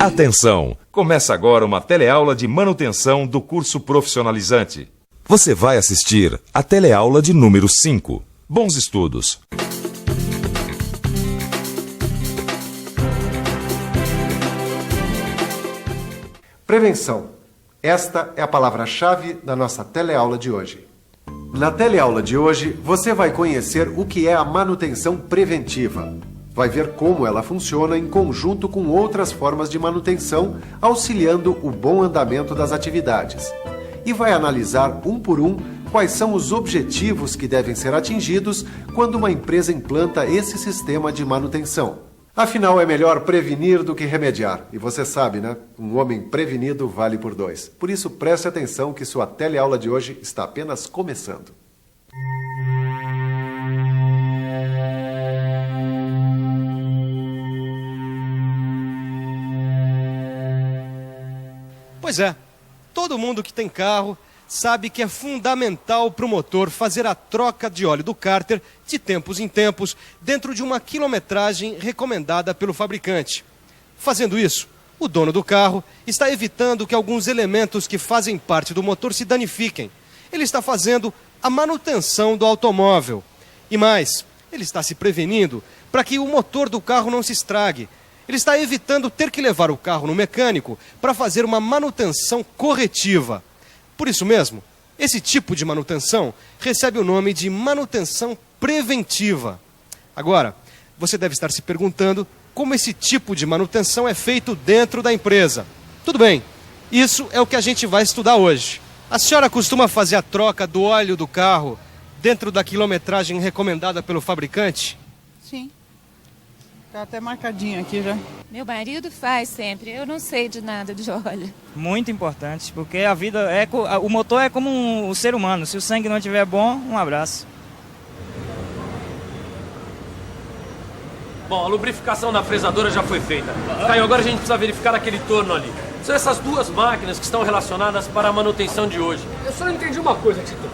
Atenção! Começa agora uma teleaula de manutenção do curso profissionalizante. Você vai assistir a teleaula de número 5. Bons estudos! Prevenção. Esta é a palavra-chave da nossa teleaula de hoje. Na teleaula de hoje, você vai conhecer o que é a manutenção preventiva. Vai ver como ela funciona em conjunto com outras formas de manutenção, auxiliando o bom andamento das atividades. E vai analisar um por um quais são os objetivos que devem ser atingidos quando uma empresa implanta esse sistema de manutenção. Afinal, é melhor prevenir do que remediar. E você sabe, né? Um homem prevenido vale por 2. Por isso, preste atenção que sua teleaula de hoje está apenas começando. Pois é, todo mundo que tem carro sabe que é fundamental para o motor fazer a troca de óleo do cárter de tempos em tempos, dentro de uma quilometragem recomendada pelo fabricante. Fazendo isso, o dono do carro está evitando que alguns elementos que fazem parte do motor se danifiquem. Ele está fazendo a manutenção do automóvel. E mais, ele está se prevenindo para que o motor do carro não se estrague. Ele está evitando ter que levar o carro no mecânico para fazer uma manutenção corretiva. Por isso mesmo, esse tipo de manutenção recebe o nome de manutenção preventiva. Agora, você deve estar se perguntando como esse tipo de manutenção é feito dentro da empresa. Tudo bem, isso é o que a gente vai estudar hoje. A senhora costuma fazer a troca do óleo do carro dentro da quilometragem recomendada pelo fabricante? Sim. Tá até marcadinho aqui já. Meu marido faz sempre, eu não sei de nada de óleo. Muito importante, porque a vida o motor é como um ser humano. Se o sangue não estiver bom, um abraço. Bom, a lubrificação da fresadora já foi feita. Caio, agora a gente precisa verificar aquele torno ali. São essas duas máquinas que estão relacionadas para a manutenção de hoje. Eu só não entendi uma coisa, Tito.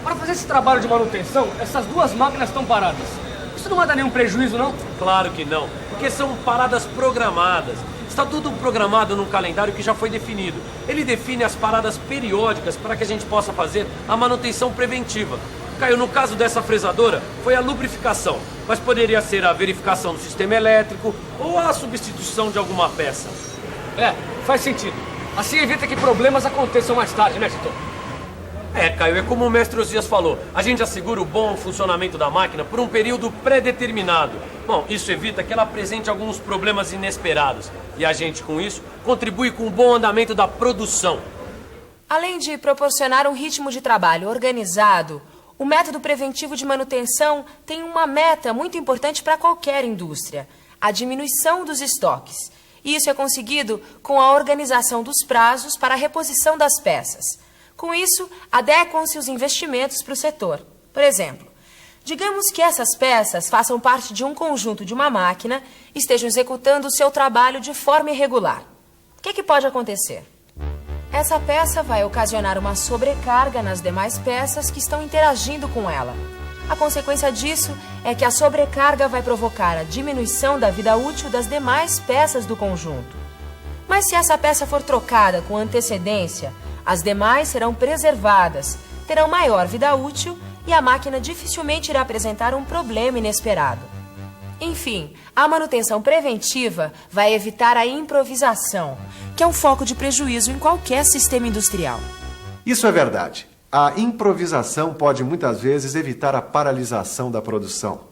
Para fazer esse trabalho de manutenção, essas duas máquinas estão paradas. Isso não vai dar nenhum prejuízo, não? Claro que não, porque são paradas programadas. Está tudo programado num calendário que já foi definido. Ele define as paradas periódicas para que a gente possa fazer a manutenção preventiva. Caio, no caso dessa fresadora, foi a lubrificação, mas poderia ser a verificação do sistema elétrico ou a substituição de alguma peça. É, faz sentido. Assim evita que problemas aconteçam mais tarde, né, Tito? Caio, é como o mestre Osias falou, a gente assegura o bom funcionamento da máquina por um período pré-determinado. Bom, isso evita que ela apresente alguns problemas inesperados. E a gente, com isso, contribui com o bom andamento da produção. Além de proporcionar um ritmo de trabalho organizado, o método preventivo de manutenção tem uma meta muito importante para qualquer indústria: a diminuição dos estoques. E isso é conseguido com a organização dos prazos para a reposição das peças. Com isso, adequam-se os investimentos para o setor. Por exemplo, digamos que essas peças façam parte de um conjunto de uma máquina e estejam executando o seu trabalho de forma irregular. O que pode acontecer? Essa peça vai ocasionar uma sobrecarga nas demais peças que estão interagindo com ela. A consequência disso é que a sobrecarga vai provocar a diminuição da vida útil das demais peças do conjunto. Mas se essa peça for trocada com antecedência, as demais serão preservadas, terão maior vida útil e a máquina dificilmente irá apresentar um problema inesperado. Enfim, a manutenção preventiva vai evitar a improvisação, que é um foco de prejuízo em qualquer sistema industrial. Isso é verdade. A improvisação pode muitas vezes evitar a paralisação da produção.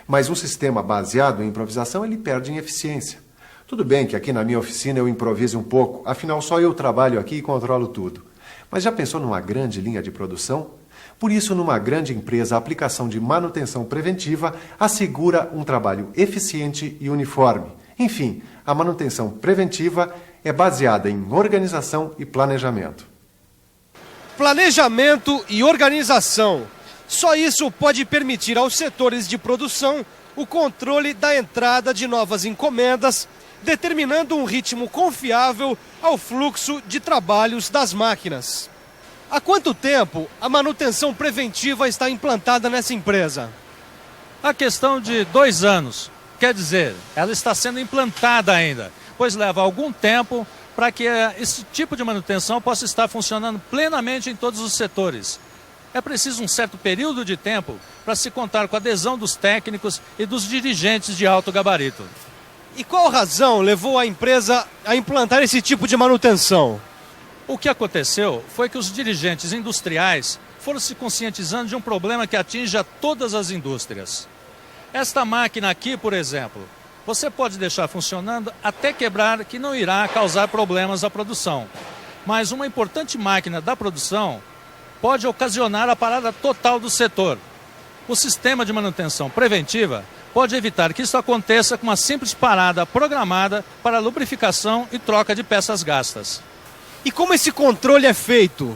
Mas um sistema baseado em improvisação, ele perde em eficiência. Tudo bem que aqui na minha oficina eu improvise um pouco, afinal só eu trabalho aqui e controlo tudo. Mas já pensou numa grande linha de produção? Por isso, numa grande empresa, a aplicação de manutenção preventiva assegura um trabalho eficiente e uniforme. Enfim, a manutenção preventiva é baseada em organização e planejamento. Planejamento e organização. Só isso pode permitir aos setores de produção o controle da entrada de novas encomendas, determinando um ritmo confiável ao fluxo de trabalhos das máquinas. Há quanto tempo a manutenção preventiva está implantada nessa empresa? A questão de 2 anos. Quer dizer, ela está sendo implantada ainda. pois leva algum tempo para que esse tipo de manutenção possa estar funcionando plenamente em todos os setores. É preciso um certo período de tempo para se contar com a adesão dos técnicos e dos dirigentes de alto gabarito. E qual razão levou a empresa a implantar esse tipo de manutenção? O que aconteceu foi que os dirigentes industriais foram se conscientizando de um problema que atinge a todas as indústrias. Esta máquina aqui, por exemplo, você pode deixar funcionando até quebrar, que não irá causar problemas à produção. Mas uma importante máquina da produção pode ocasionar a parada total do setor. O sistema de manutenção preventiva pode evitar que isso aconteça com uma simples parada programada para lubrificação e troca de peças gastas. E como esse controle é feito?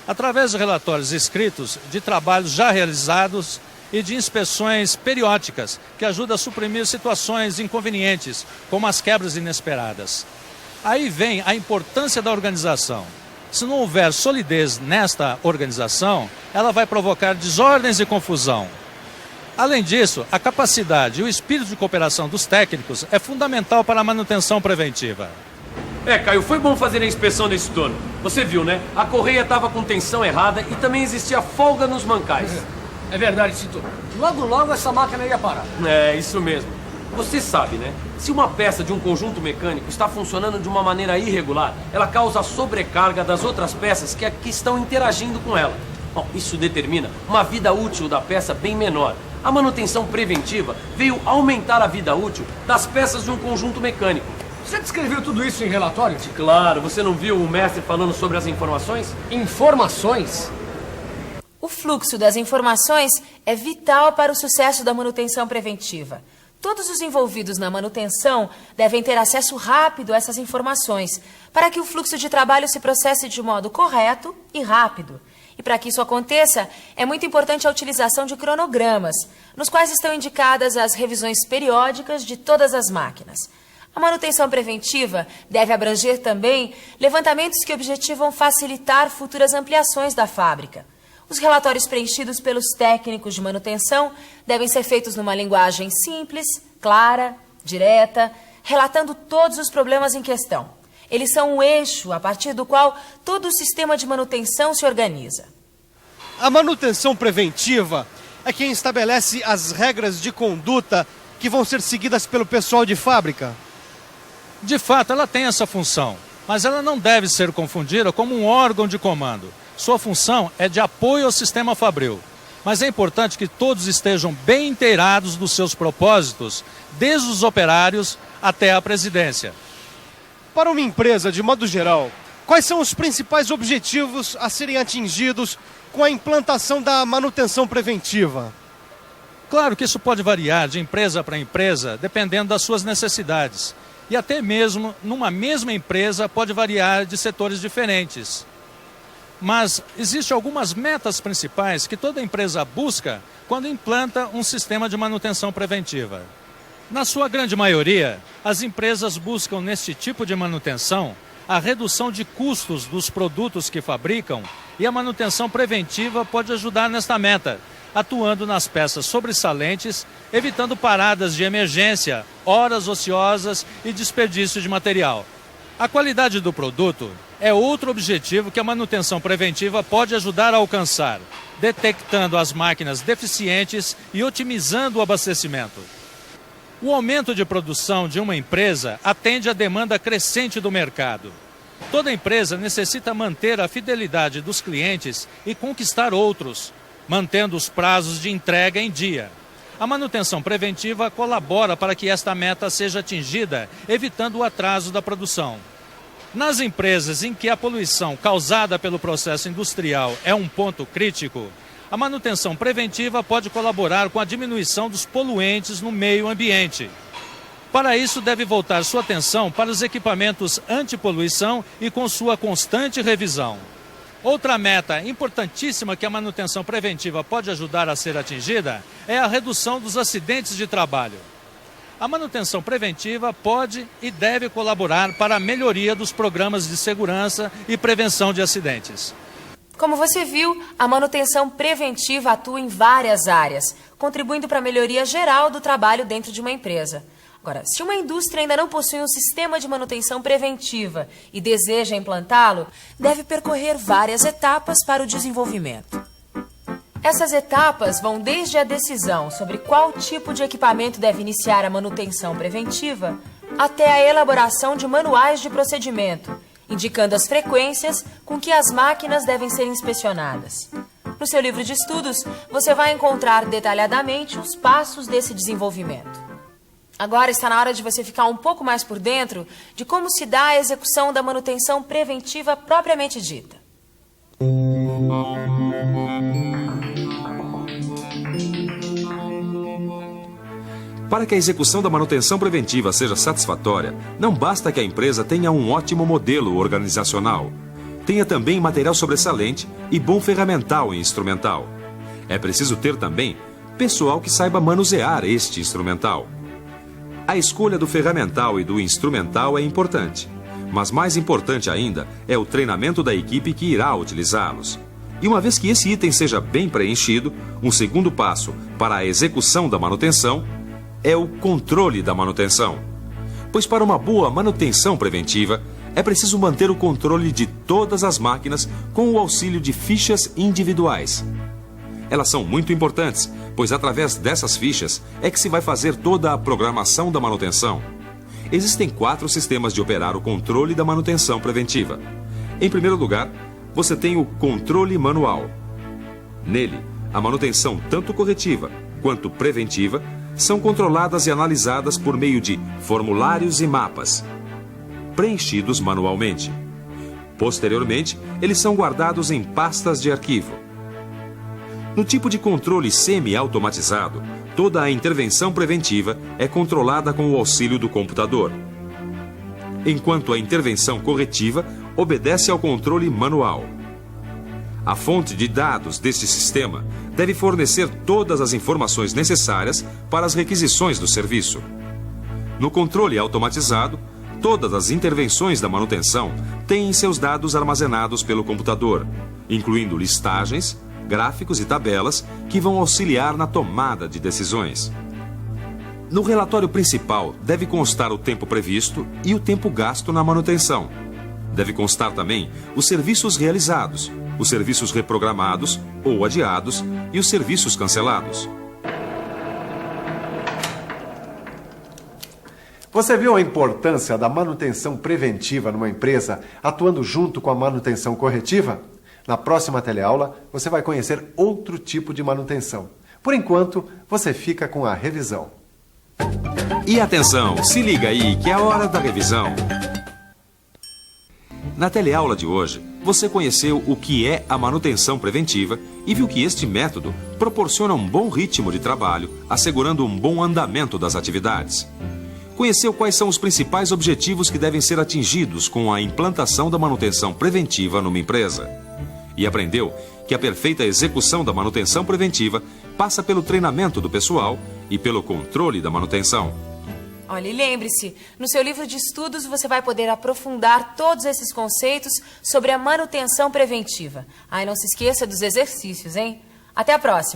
Através de relatórios escritos de trabalhos já realizados e de inspeções periódicas, que ajudam a suprimir situações inconvenientes, como as quebras inesperadas. Aí vem a importância da organização. Se não houver solidez nesta organização, ela vai provocar desordens e confusão. Além disso, a capacidade e o espírito de cooperação dos técnicos é fundamental para a manutenção preventiva. Caio, foi bom fazer a inspeção desse torno. Você viu, né? A correia estava com tensão errada e também existia folga nos mancais. É verdade, Tito. Logo essa máquina ia parar. É, isso mesmo. Você sabe, né? Se uma peça de um conjunto mecânico está funcionando de uma maneira irregular, ela causa a sobrecarga das outras peças que estão interagindo com ela. Bom, isso determina uma vida útil da peça bem menor. A manutenção preventiva veio aumentar a vida útil das peças de um conjunto mecânico. Você descreveu tudo isso em relatório? Claro, você não viu o mestre falando sobre as informações? Informações? O fluxo das informações é vital para o sucesso da manutenção preventiva. Todos os envolvidos na manutenção devem ter acesso rápido a essas informações, para que o fluxo de trabalho se processe de modo correto e rápido. E para que isso aconteça, é muito importante a utilização de cronogramas, nos quais estão indicadas as revisões periódicas de todas as máquinas. A manutenção preventiva deve abranger também levantamentos que objetivam facilitar futuras ampliações da fábrica. Os relatórios preenchidos pelos técnicos de manutenção devem ser feitos numa linguagem simples, clara, direta, relatando todos os problemas em questão. Eles são o eixo a partir do qual todo o sistema de manutenção se organiza. A manutenção preventiva é quem estabelece as regras de conduta que vão ser seguidas pelo pessoal de fábrica. De fato, ela tem essa função, mas ela não deve ser confundida como um órgão de comando. Sua função é de apoio ao sistema fabril. Mas é importante que todos estejam bem inteirados dos seus propósitos, desde os operários até a presidência. Para uma empresa, de modo geral, quais são os principais objetivos a serem atingidos com a implantação da manutenção preventiva? Claro que isso pode variar de empresa para empresa, dependendo das suas necessidades. E até mesmo numa mesma empresa pode variar de setores diferentes. Mas existem algumas metas principais que toda empresa busca quando implanta um sistema de manutenção preventiva. Na sua grande maioria, as empresas buscam neste tipo de manutenção a redução de custos dos produtos que fabricam, e a manutenção preventiva pode ajudar nesta meta, atuando nas peças sobressalentes, evitando paradas de emergência, horas ociosas e desperdício de material. A qualidade do produto é outro objetivo que a manutenção preventiva pode ajudar a alcançar, detectando as máquinas deficientes e otimizando o abastecimento. O aumento de produção de uma empresa atende à demanda crescente do mercado. Toda empresa necessita manter a fidelidade dos clientes e conquistar outros, mantendo os prazos de entrega em dia. A manutenção preventiva colabora para que esta meta seja atingida, evitando o atraso da produção. Nas empresas em que a poluição causada pelo processo industrial é um ponto crítico, a manutenção preventiva pode colaborar com a diminuição dos poluentes no meio ambiente. Para isso, deve voltar sua atenção para os equipamentos antipoluição e com sua constante revisão. Outra meta importantíssima que a manutenção preventiva pode ajudar a ser atingida é a redução dos acidentes de trabalho. A manutenção preventiva pode e deve colaborar para a melhoria dos programas de segurança e prevenção de acidentes. Como você viu, a manutenção preventiva atua em várias áreas, contribuindo para a melhoria geral do trabalho dentro de uma empresa. Agora, se uma indústria ainda não possui um sistema de manutenção preventiva e deseja implantá-lo, deve percorrer várias etapas para o desenvolvimento. Essas etapas vão desde a decisão sobre qual tipo de equipamento deve iniciar a manutenção preventiva, até a elaboração de manuais de procedimento, indicando as frequências com que as máquinas devem ser inspecionadas. No seu livro de estudos, você vai encontrar detalhadamente os passos desse desenvolvimento. Agora está na hora de você ficar um pouco mais por dentro de como se dá a execução da manutenção preventiva propriamente dita. Para que a execução da manutenção preventiva seja satisfatória, não basta que a empresa tenha um ótimo modelo organizacional. Tenha também material sobressalente e bom ferramental e instrumental. É preciso ter também pessoal que saiba manusear este instrumental. A escolha do ferramental e do instrumental é importante, mas mais importante ainda é o treinamento da equipe que irá utilizá-los. E uma vez que esse item seja bem preenchido, um segundo passo para a execução da manutenção é o controle da manutenção. Pois para uma boa manutenção preventiva, é preciso manter o controle de todas as máquinas com o auxílio de fichas individuais. Elas são muito importantes, pois através dessas fichas é que se vai fazer toda a programação da manutenção. Existem 4 sistemas de operar o controle da manutenção preventiva. Em primeiro lugar, você tem o controle manual. Nele, a manutenção tanto corretiva quanto preventiva são controladas e analisadas por meio de formulários e mapas, preenchidos manualmente. Posteriormente, eles são guardados em pastas de arquivo. No tipo de controle semi-automatizado, toda a intervenção preventiva é controlada com o auxílio do computador, enquanto a intervenção corretiva obedece ao controle manual. A fonte de dados deste sistema deve fornecer todas as informações necessárias para as requisições do serviço. No controle automatizado, todas as intervenções da manutenção têm seus dados armazenados pelo computador, incluindo listagens, gráficos e tabelas que vão auxiliar na tomada de decisões. No relatório principal deve constar o tempo previsto e o tempo gasto na manutenção. Deve constar também os serviços realizados, os serviços reprogramados ou adiados e os serviços cancelados. Você viu a importância da manutenção preventiva numa empresa atuando junto com a manutenção corretiva? Na próxima teleaula, você vai conhecer outro tipo de manutenção. Por enquanto, você fica com a revisão. E atenção, se liga aí que é a hora da revisão. Na teleaula de hoje, você conheceu o que é a manutenção preventiva e viu que este método proporciona um bom ritmo de trabalho, assegurando um bom andamento das atividades. Conheceu quais são os principais objetivos que devem ser atingidos com a implantação da manutenção preventiva numa empresa. E aprendeu que a perfeita execução da manutenção preventiva passa pelo treinamento do pessoal e pelo controle da manutenção. Olha, e lembre-se, no seu livro de estudos você vai poder aprofundar todos esses conceitos sobre a manutenção preventiva. Ah, e não se esqueça dos exercícios, hein? Até a próxima!